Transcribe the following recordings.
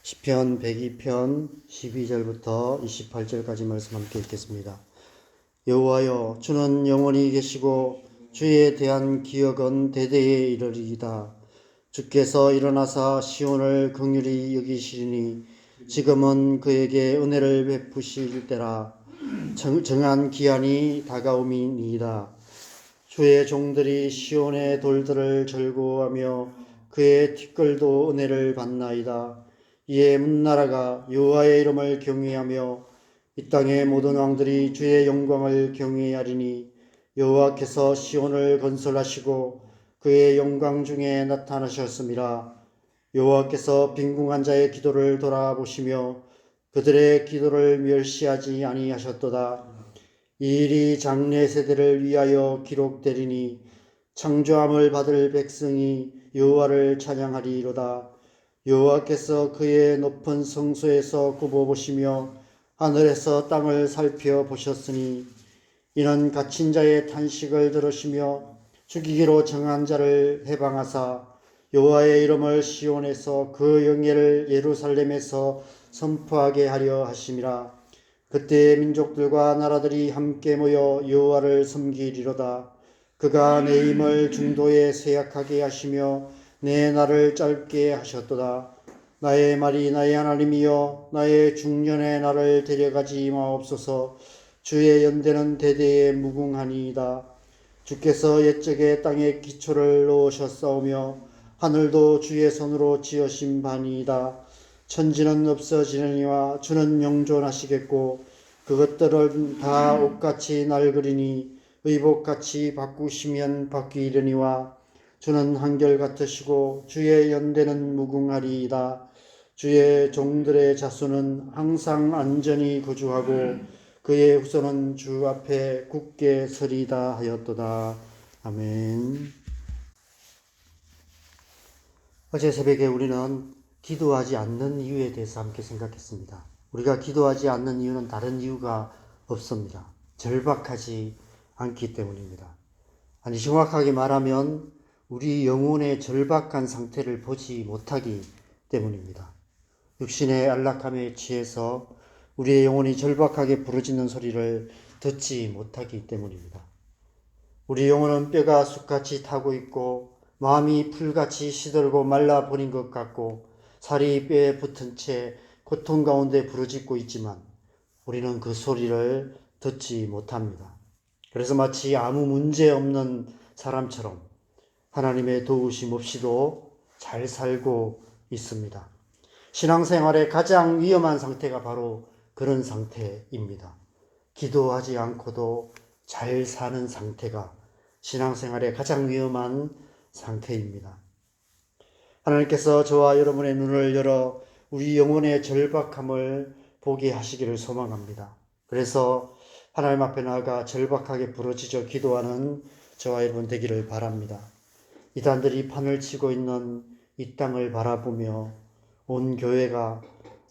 시편 102편 12절부터 28절까지 말씀 함께 읽겠습니다. 여호와여, 주는 영원히 계시고 주에 대한 기억은 대대에 이르리이다. 주께서 일어나사 시온을 긍휼히 여기시리니 지금은 그에게 은혜를 베푸실 때라. 정한 기한이 다가옴이니이다. 주의 종들이 시온의 돌들을 즐거워하며 그의 티끌도 은혜를 받나이다. 이에 문나라가 여호와의 이름을 경외하며 이 땅의 모든 왕들이 주의 영광을 경외하리니 여호와께서 시온을 건설하시고 그의 영광 중에 나타나셨음이라. 여호와께서 빈궁한 자의 기도를 돌아보시며 그들의 기도를 멸시하지 아니하셨도다. 이 일이 장래 세대를 위하여 기록되리니 창조함을 받을 백성이 여호와를 찬양하리로다. 여호와께서 그의 높은 성소에서 굽어보시며 하늘에서 땅을 살펴보셨으니 이는 갇힌 자의 탄식을 들으시며 죽이기로 정한 자를 해방하사 여호와의 이름을 시온에서 그 영예를 예루살렘에서 선포하게 하려 하심이라. 그때 민족들과 나라들이 함께 모여 여호와를 섬기리로다. 그가 내 힘을 중도에 쇠약하게 하시며 내 날을 짧게 하셨도다. 나의 말이 나의 하나님이여, 나의 중년의 날을 데려가지 마옵소서. 주의 연대는 대대에 무궁하니이다. 주께서 옛적에 땅에 기초를 놓으셨사오며 하늘도 주의 손으로 지으신 바니이다. 천지는 없어지느니와 주는 영존하시겠고 그것들은 다 옷같이 낡으리니 의복같이 바꾸시면 바뀌려니와 주는 한결같으시고 주의 연대는 무궁하리이다. 주의 종들의 자손은 항상 안전히 거주하고 그의 후손은 주 앞에 굳게 서리다 하였도다. 아멘. 어제 새벽에 우리는 기도하지 않는 이유에 대해서 함께 생각했습니다. 우리가 기도하지 않는 이유는 다른 이유가 없습니다. 절박하지 않기 때문입니다. 아니, 정확하게 말하면 우리 영혼의 절박한 상태를 보지 못하기 때문입니다. 육신의 안락함에 취해서 우리의 영혼이 절박하게 부르짖는 소리를 듣지 못하기 때문입니다. 우리 영혼은 뼈가 쑥같이 타고 있고 마음이 풀같이 시들고 말라버린 것 같고 살이 뼈에 붙은 채 고통 가운데 부르짖고 있지만 우리는 그 소리를 듣지 못합니다. 그래서 마치 아무 문제 없는 사람처럼 하나님의 도우심 없이도 잘 살고 있습니다. 신앙생활의 가장 위험한 상태가 바로 그런 상태입니다. 기도하지 않고도 잘 사는 상태가 신앙생활의 가장 위험한 상태입니다. 하나님께서 저와 여러분의 눈을 열어 우리 영혼의 절박함을 보게 하시기를 소망합니다. 그래서 하나님 앞에 나아가 절박하게 부르짖어 기도하는 저와 여러분 되기를 바랍니다. 이단들이 판을 치고 있는 이 땅을 바라보며 온 교회가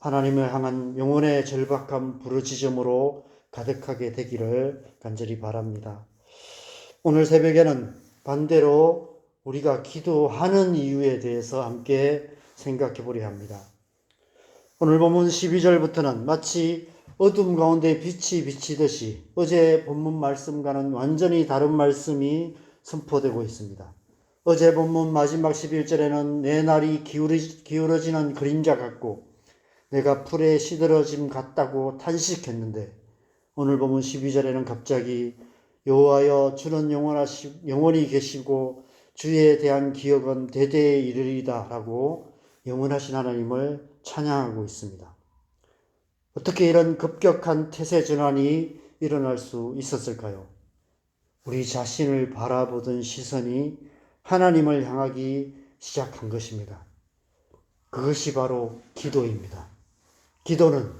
하나님을 향한 영혼의 절박함 부르짖음으로 가득하게 되기를 간절히 바랍니다. 오늘 새벽에는 반대로 우리가 기도하는 이유에 대해서 함께 생각해 보려 합니다. 오늘 본문 12절부터는 마치 어둠 가운데 빛이 비치듯이 어제 본문 말씀과는 완전히 다른 말씀이 선포되고 있습니다. 어제 본문 마지막 11절에는 내 날이 기울어지는 그림자 같고 내가 풀에 시들어짐 같다고 탄식했는데 오늘 본문 12절에는 갑자기 여호와여, 주는 영원히 계시고 주에 대한 기억은 대대에 이르리다 라고 영원하신 하나님을 찬양하고 있습니다. 어떻게 이런 급격한 태세 전환이 일어날 수 있었을까요? 우리 자신을 바라보던 시선이 하나님을 향하기 시작한 것입니다. 그것이 바로 기도입니다. 기도는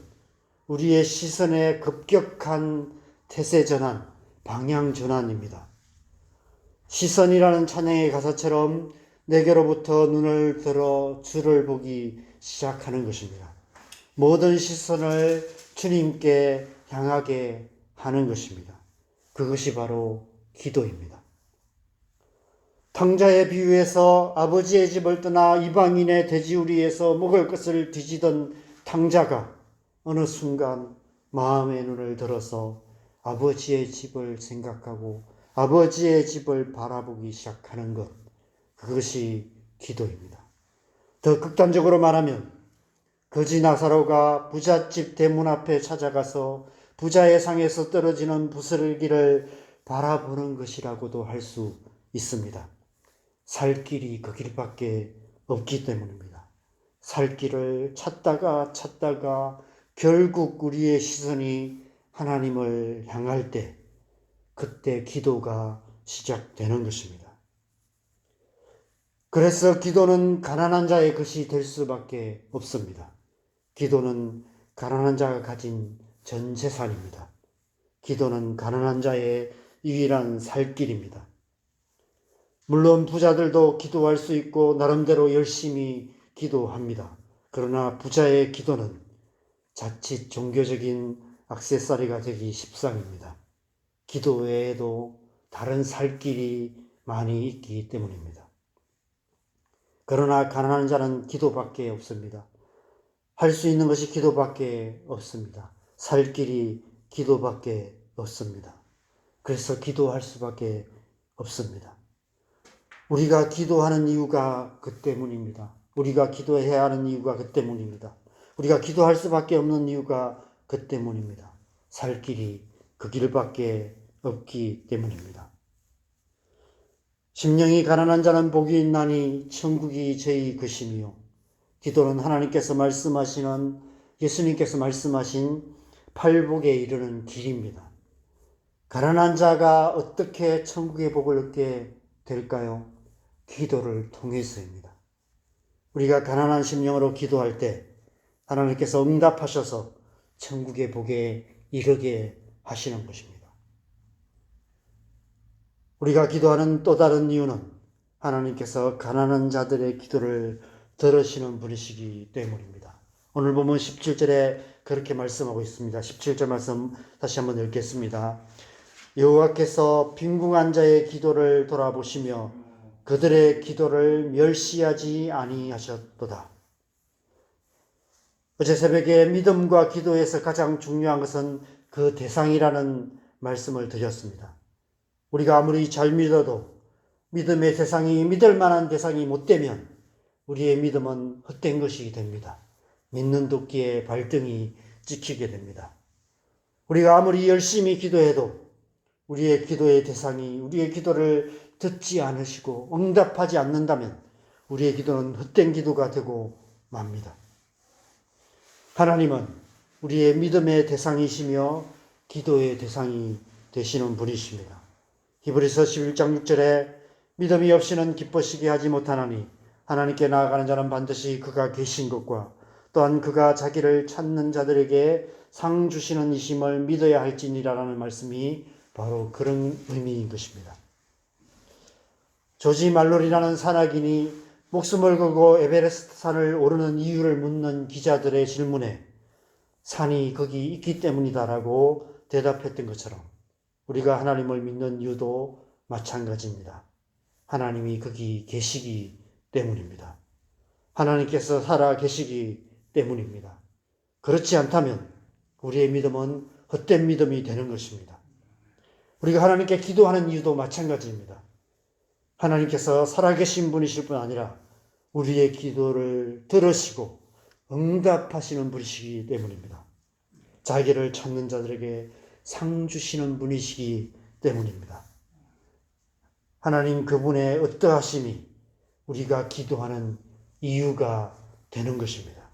우리의 시선의 급격한 태세 전환, 방향 전환입니다. 시선이라는 찬양의 가사처럼 내게로부터 눈을 들어 주를 보기 시작하는 것입니다. 모든 시선을 주님께 향하게 하는 것입니다. 그것이 바로 기도입니다. 탕자의 비유에서 아버지의 집을 떠나 이방인의 돼지우리에서 먹을 것을 뒤지던 탕자가 어느 순간 마음의 눈을 들어서 아버지의 집을 생각하고 아버지의 집을 바라보기 시작하는 것, 그것이 기도입니다. 더 극단적으로 말하면 거지 나사로가 부잣집 대문 앞에 찾아가서 부자의 상에서 떨어지는 부스러기를 바라보는 것이라고도 할 수 있습니다. 살 길이 그 길밖에 없기 때문입니다. 살 길을 찾다가 결국 우리의 시선이 하나님을 향할 때, 그때 기도가 시작되는 것입니다. 그래서 기도는 가난한 자의 것이 될 수밖에 없습니다. 기도는 가난한 자가 가진 전 재산입니다. 기도는 가난한 자의 유일한 살 길입니다. 물론 부자들도 기도할 수 있고 나름대로 열심히 기도합니다. 그러나 부자의 기도는 자칫 종교적인 액세서리가 되기 십상입니다. 기도 외에도 다른 살 길이 많이 있기 때문입니다. 그러나 가난한 자는 기도밖에 없습니다. 할 수 있는 것이 기도밖에 없습니다. 살 길이 기도밖에 없습니다. 그래서 기도할 수밖에 없습니다. 우리가 기도하는 이유가 그 때문입니다. 우리가 기도해야 하는 이유가 그 때문입니다. 우리가 기도할 수밖에 없는 이유가 그 때문입니다. 살 길이 그 길밖에 없기 때문입니다. 심령이 가난한 자는 복이 있나니 천국이 저희 것이며, 기도는 하나님께서 말씀하시는, 예수님께서 말씀하신 팔복에 이르는 길입니다. 가난한 자가 어떻게 천국의 복을 얻게 될까요? 기도를 통해서입니다. 우리가 가난한 심령으로 기도할 때 하나님께서 응답하셔서 천국의 복에 이르게 하시는 것입니다. 우리가 기도하는 또 다른 이유는 하나님께서 가난한 자들의 기도를 들으시는 분이시기 때문입니다. 오늘 보면 17절에 그렇게 말씀하고 있습니다. 17절 말씀 다시 한번 읽겠습니다. 여호와께서 빈궁한 자의 기도를 돌아보시며 그들의 기도를 멸시하지 아니하셨도다. 어제 새벽에 믿음과 기도에서 가장 중요한 것은 그 대상이라는 말씀을 드렸습니다. 우리가 아무리 잘 믿어도 믿음의 대상이, 믿을 만한 대상이 못 되면 우리의 믿음은 헛된 것이 됩니다. 믿는 도끼에 발등이 찍히게 됩니다. 우리가 아무리 열심히 기도해도 우리의 기도의 대상이 우리의 기도를 듣지 않으시고 응답하지 않는다면 우리의 기도는 헛된 기도가 되고 맙니다. 하나님은 우리의 믿음의 대상이시며 기도의 대상이 되시는 분이십니다. 히브리서 11장 6절에 믿음이 없이는 기뻐시게 하지 못하나니 하나님께 나아가는 자는 반드시 그가 계신 것과 또한 그가 자기를 찾는 자들에게 상 주시는 이심을 믿어야 할지니라라는 말씀이 바로 그런 의미인 것입니다. 조지 말로리라는 산악인이 목숨을 걸고 에베레스트 산을 오르는 이유를 묻는 기자들의 질문에 산이 거기 있기 때문이다라고 대답했던 것처럼 우리가 하나님을 믿는 이유도 마찬가지입니다. 하나님이 거기 계시기 때문입니다. 하나님께서 살아 계시기 때문입니다. 그렇지 않다면 우리의 믿음은 헛된 믿음이 되는 것입니다. 우리가 하나님께 기도하는 이유도 마찬가지입니다. 하나님께서 살아계신 분이실 뿐 아니라 우리의 기도를 들으시고 응답하시는 분이시기 때문입니다. 자기를 찾는 자들에게 상 주시는 분이시기 때문입니다. 하나님 그분의 어떠하심이 우리가 기도하는 이유가 되는 것입니다.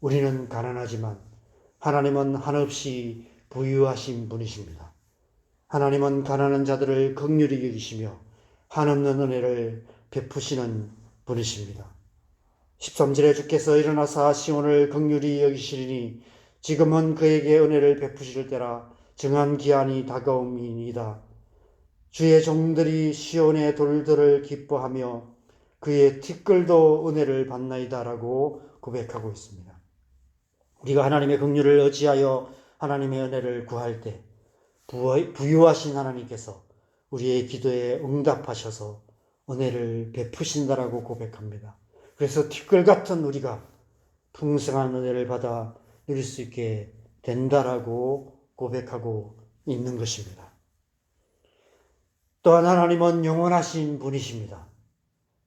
우리는 가난하지만 하나님은 한없이 부유하신 분이십니다. 하나님은 가난한 자들을 긍휼히 여기시며 한없는 은혜를 베푸시는 분이십니다. 13절에 주께서 일어나사 시온을 긍휼히 여기시리니 지금은 그에게 은혜를 베푸실 때라 정한 기한이 다가옴이니이다. 주의 종들이 시온의 돌들을 기뻐하며 그의 티끌도 은혜를 받나이다라고 고백하고 있습니다. 우리가 하나님의 긍휼을 의지하여 하나님의 은혜를 구할 때 부유하신 하나님께서 우리의 기도에 응답하셔서 은혜를 베푸신다라고 고백합니다. 그래서 티끌 같은 우리가 풍성한 은혜를 받아 누릴 수 있게 된다라고 고백하고 있는 것입니다. 또한 하나님은 영원하신 분이십니다.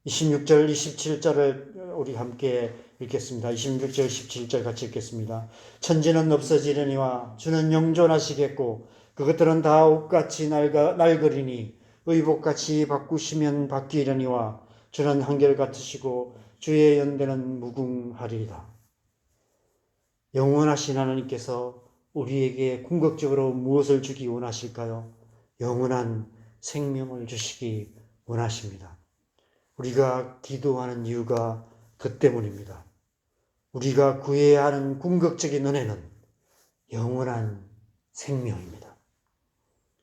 26절, 27절을 우리 함께 읽겠습니다. 26절, 27절 같이 읽겠습니다. 천지는 없어지려니와 주는 영존하시겠고 그것들은 다 옷같이 낡으리니 의복같이 바꾸시면 바뀌려니와 주는 한결같으시고 주의 연대는 무궁하리이다. 영원하신 하나님께서 우리에게 궁극적으로 무엇을 주기 원하실까요? 영원한 생명을 주시기 원하십니다. 우리가 기도하는 이유가 그 때문입니다. 우리가 구해야 하는 궁극적인 은혜는 영원한 생명입니다.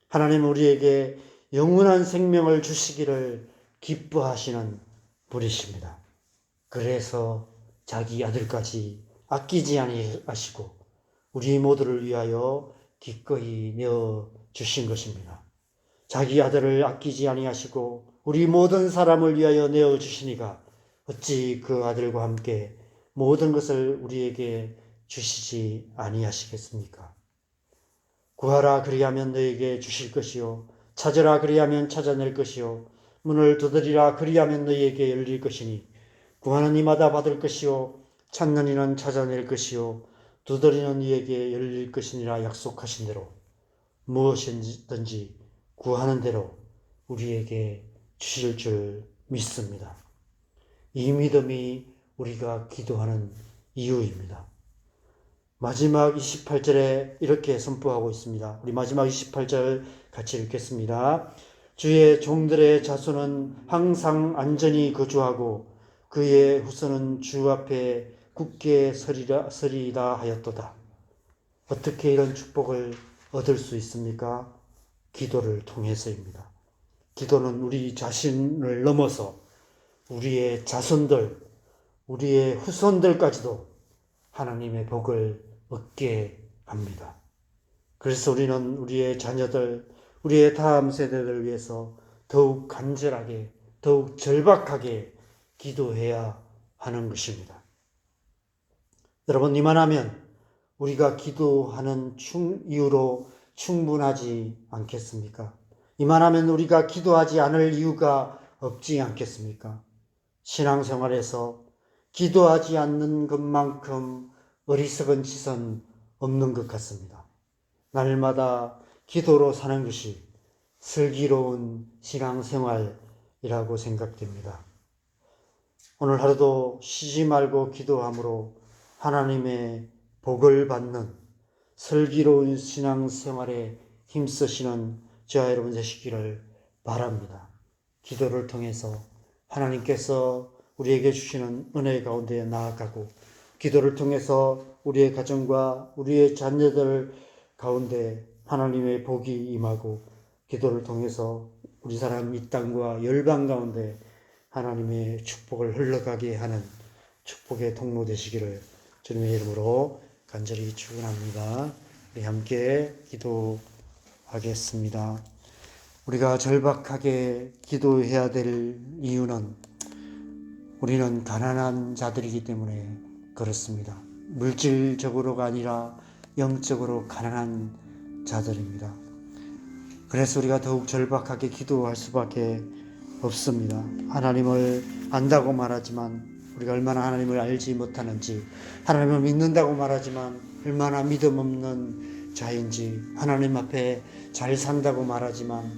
하나님은 우리에게 영원한 생명을 주시기를 기뻐하시는 분이십니다. 그래서 자기 아들까지 아끼지 아니하시고 우리 모두를 위하여 기꺼이 내어 주신 것입니다. 자기 아들을 아끼지 아니하시고 우리 모든 사람을 위하여 내어 주시니가 어찌 그 아들과 함께 모든 것을 우리에게 주시지 아니하시겠습니까? 구하라 그리하면 너에게 주실 것이요 찾으라 그리하면 찾아낼 것이요 문을 두드리라 그리하면 너에게 열릴 것이니 구하는 이마다 받을 것이요 찾는 이는 찾아낼 것이요 두드리는 이에게 열릴 것이니라 약속하신 대로 무엇이든지 구하는 대로 우리에게 주실 줄 믿습니다. 이 믿음이 우리가 기도하는 이유입니다. 마지막 28절에 이렇게 선포하고 있습니다. 우리 마지막 28절 같이 읽겠습니다. 주의 종들의 자손은 항상 안전히 거주하고 그의 후손은 주 앞에 굳게 서리다 하였도다. 어떻게 이런 축복을 얻을 수 있습니까? 기도를 통해서입니다. 기도는 우리 자신을 넘어서 우리의 자손들, 우리의 후손들까지도 하나님의 복을 얻게 합니다. 그래서 우리는 우리의 자녀들, 우리의 다음 세대들을 위해서 더욱 간절하게, 더욱 절박하게 기도해야 하는 것입니다. 여러분, 이만하면 우리가 기도하는 이유로 충분하지 않겠습니까? 이만하면 우리가 기도하지 않을 이유가 없지 않겠습니까? 신앙생활에서 기도하지 않는 것만큼 어리석은 짓은 없는 것 같습니다. 날마다 기도로 사는 것이 슬기로운 신앙생활이라고 생각됩니다. 오늘 하루도 쉬지 말고 기도함으로 하나님의 복을 받는 슬기로운 신앙생활에 힘쓰시는 저와 여러분 되시기를 바랍니다. 기도를 통해서 하나님께서 우리에게 주시는 은혜 가운데 나아가고 기도를 통해서 우리의 가정과 우리의 자녀들 가운데 하나님의 복이 임하고 기도를 통해서 우리 사람 이 땅과 열방 가운데 하나님의 축복을 흘러가게 하는 축복의 통로 되시기를 주님의 이름으로 간절히 축원합니다. 우리 함께 기도하겠습니다. 우리가 절박하게 기도해야 될 이유는 우리는 가난한 자들이기 때문에 그렇습니다. 물질적으로가 아니라 영적으로 가난한 자들입니다. 그래서 우리가 더욱 절박하게 기도할 수밖에 없습니다. 하나님을 안다고 말하지만 우리가 얼마나 하나님을 알지 못하는지, 하나님을 믿는다고 말하지만 얼마나 믿음 없는 자인지, 하나님 앞에 잘 산다고 말하지만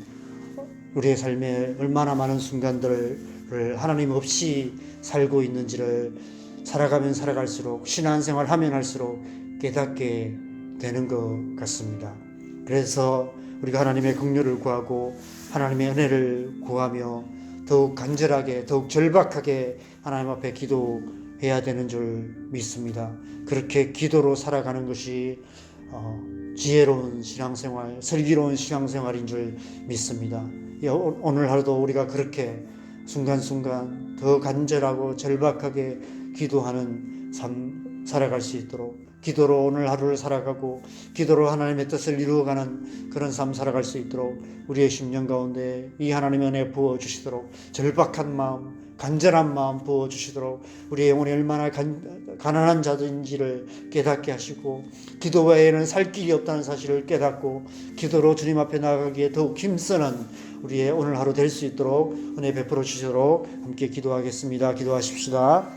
우리의 삶에 얼마나 많은 순간들을 하나님 없이 살고 있는지를 살아가면 살아갈수록, 신앙생활 하면 할수록 깨닫게 되는 것 같습니다. 그래서 우리가 하나님의 긍휼을 구하고 하나님의 은혜를 구하며 더욱 간절하게, 더욱 절박하게 하나님 앞에 기도해야 되는 줄 믿습니다. 그렇게 기도로 살아가는 것이 지혜로운 신앙생활, 슬기로운 신앙생활인 줄 믿습니다. 오늘 하루도 우리가 그렇게 순간순간 더 간절하고 절박하게 기도하는 삶 살아갈 수 있도록, 기도로 오늘 하루를 살아가고 기도로 하나님의 뜻을 이루어가는 그런 삶 살아갈 수 있도록 우리의 심령 가운데 이 하나님의 은혜 부어주시도록, 절박한 마음, 간절한 마음 부어주시도록, 우리의 영혼이 얼마나 가난한 자인지를 깨닫게 하시고 기도 외에는 살 길이 없다는 사실을 깨닫고 기도로 주님 앞에 나아가기에 더욱 힘쓰는 우리의 오늘 하루 될 수 있도록 은혜 베풀어 주시도록 함께 기도하겠습니다. 기도하십시다.